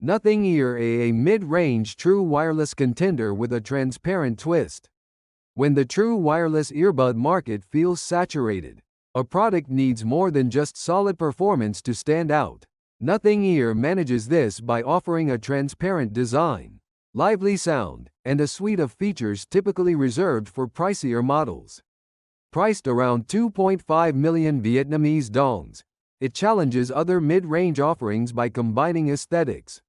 Nothing Ear, a mid-range true wireless contender with a transparent twist. When the true wireless earbud market feels saturated, a product needs more than just solid performance to stand out. Nothing Ear manages this by offering a transparent design, lively sound, and a suite of features typically reserved for pricier models. Priced around 2.5 million Vietnamese dongs, it challenges other mid-range offerings by combining aesthetics,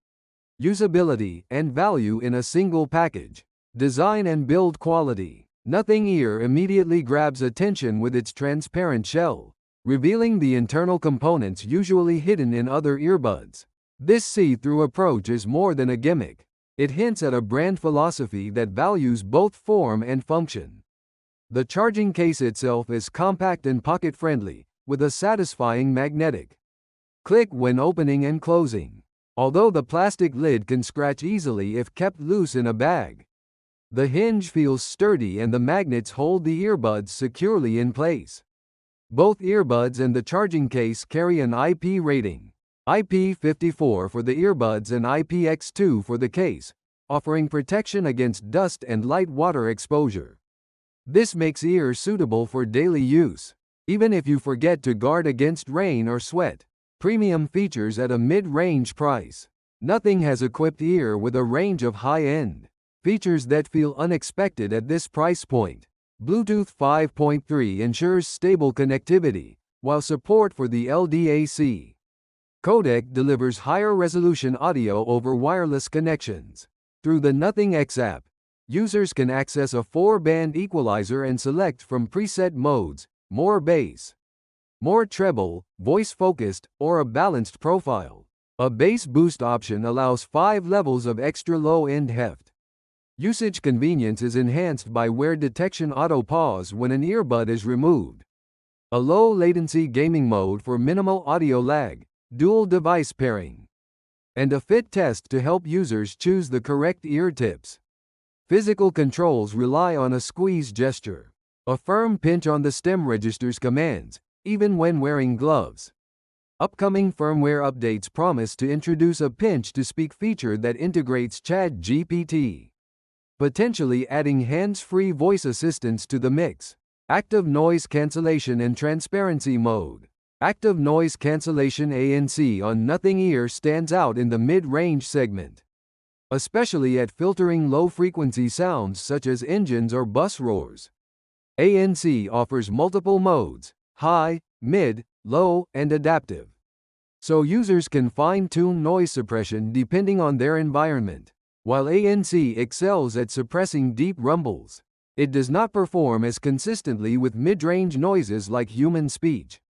usability, and value in a single package. Design and build quality. Nothing Ear immediately grabs attention with its transparent shell, revealing the internal components usually hidden in other earbuds. This see-through approach is more than a gimmick. It hints at a brand philosophy that values both form and function. The charging case itself is compact and pocket-friendly, with a satisfying magnetic click when opening and closing. Although the plastic lid can scratch easily if kept loose in a bag, the hinge feels sturdy and the magnets hold the earbuds securely in place. Both earbuds and the charging case carry an IP rating, IP54 for the earbuds and IPX2 for the case, offering protection against dust and light water exposure. This makes Ear suitable for daily use, even if you forget to guard against rain or sweat. Premium features at a mid-range price. Nothing has equipped Ear with a range of high-end features that feel unexpected at this price point. Bluetooth 5.3 ensures stable connectivity, while support for the LDAC codec delivers higher resolution audio over wireless connections. Through the Nothing X app, users can access a 4-band equalizer and select from preset modes: more bass, more treble, voice-focused, or a balanced profile. A bass boost option allows 5 levels of extra low-end heft. Usage convenience is enhanced by wear detection auto pause when an earbud is removed. A low-latency gaming mode for minimal audio lag, dual device pairing, and a fit test to help users choose the correct ear tips. Physical controls rely on a squeeze gesture. A firm pinch on the stem registers commands, even when wearing gloves. Upcoming firmware updates promise to introduce a pinch-to-speak feature that integrates ChatGPT, potentially adding hands-free voice assistance to the mix. Active noise cancellation and transparency mode. Active noise cancellation ANC on Nothing Ear stands out in the mid-range segment, especially at filtering low-frequency sounds such as engines or bus roars. ANC offers multiple modes: high, mid, low, and adaptive, so users can fine-tune noise suppression depending on their environment. While ANC excels at suppressing deep rumbles, it does not perform as consistently with mid-range noises like human speech.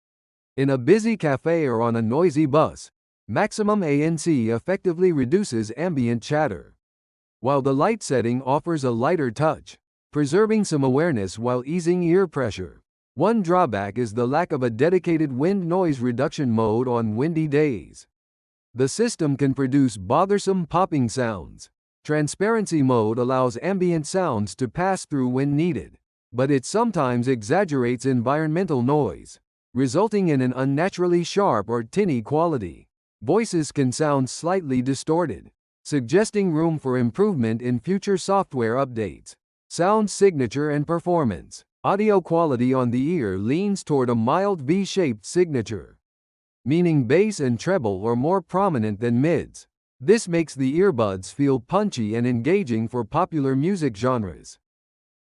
In a busy cafe or on a noisy bus, maximum ANC effectively reduces ambient chatter, while the light setting offers a lighter touch, preserving some awareness while easing ear pressure. One drawback is the lack of a dedicated wind noise reduction mode on windy days. The system can produce bothersome popping sounds. Transparency mode allows ambient sounds to pass through when needed, but it sometimes exaggerates environmental noise, resulting in an unnaturally sharp or tinny quality. Voices can sound slightly distorted, suggesting room for improvement in future software updates. Sound signature and performance. Audio quality on the ear leans toward a mild V-shaped signature, meaning bass and treble are more prominent than mids. This makes the earbuds feel punchy and engaging for popular music genres.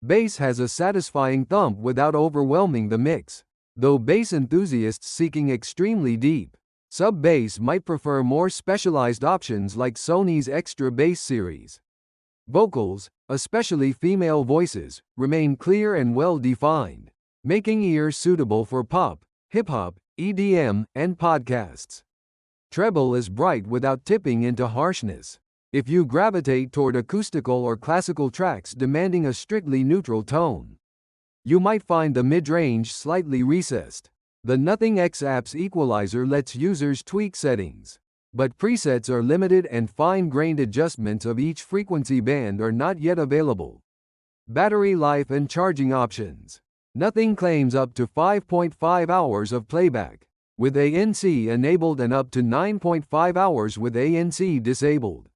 Bass has a satisfying thump without overwhelming the mix, though bass enthusiasts seeking extremely deep sub-bass might prefer more specialized options like Sony's Extra Bass series. Vocals, especially female voices, remain clear and well-defined, making Ear suitable for pop, hip-hop, EDM, and podcasts. Treble is bright without tipping into harshness. If you gravitate toward acoustical or classical tracks demanding a strictly neutral tone, you might find the mid-range slightly recessed. The Nothing X app's equalizer lets users tweak settings, but presets are limited and fine-grained adjustments of each frequency band are not yet available. Battery life and charging options. Nothing claims up to 5.5 hours of playback. with ANC enabled and up to 9.5 hours with ANC disabled.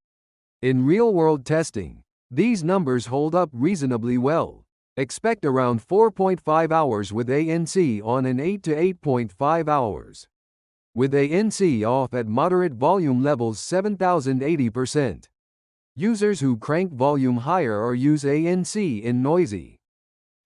In real-world testing, these numbers hold up reasonably well. Expect around 4.5 hours with ANC on and 8 to 8.5 hours with ANC off at moderate volume levels 7080%. Users who crank volume higher or use ANC in noisy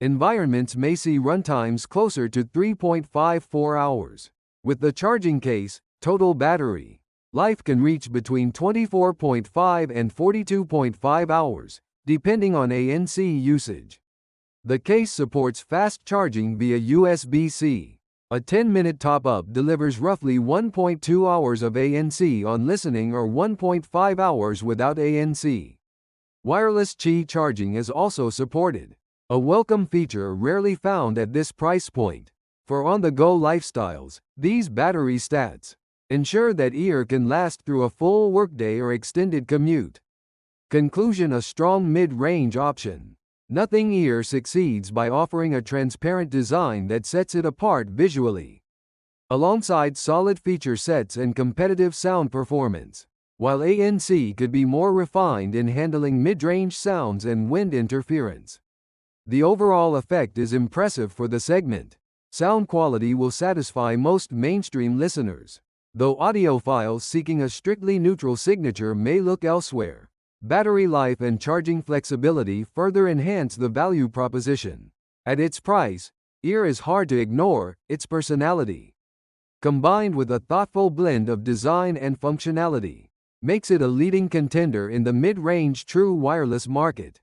environments may see runtimes closer to 3.54 hours. With the charging case, total battery life can reach between 24.5 and 42.5 hours, depending on ANC usage. The case supports fast charging via USB-C. A 10-minute top-up delivers roughly 1.2 hours of ANC on listening or 1.5 hours without ANC. Wireless Qi charging is also supported, a welcome feature rarely found at this price point. For on-the-go lifestyles, these battery stats ensure that ear can last through a full workday or extended commute. Conclusion: a strong mid-range option. Nothing ear succeeds by offering a transparent design that sets it apart visually, alongside solid feature sets and competitive sound performance. While ANC could be more refined in handling mid-range sounds and wind interference, the overall effect is impressive for the segment. Sound quality will satisfy most mainstream listeners, though audiophiles seeking a strictly neutral signature may look elsewhere. Battery life and charging flexibility further enhance the value proposition. At its price, ear is hard to ignore. Its personality, combined with a thoughtful blend of design and functionality, makes it a leading contender in the mid-range true wireless market.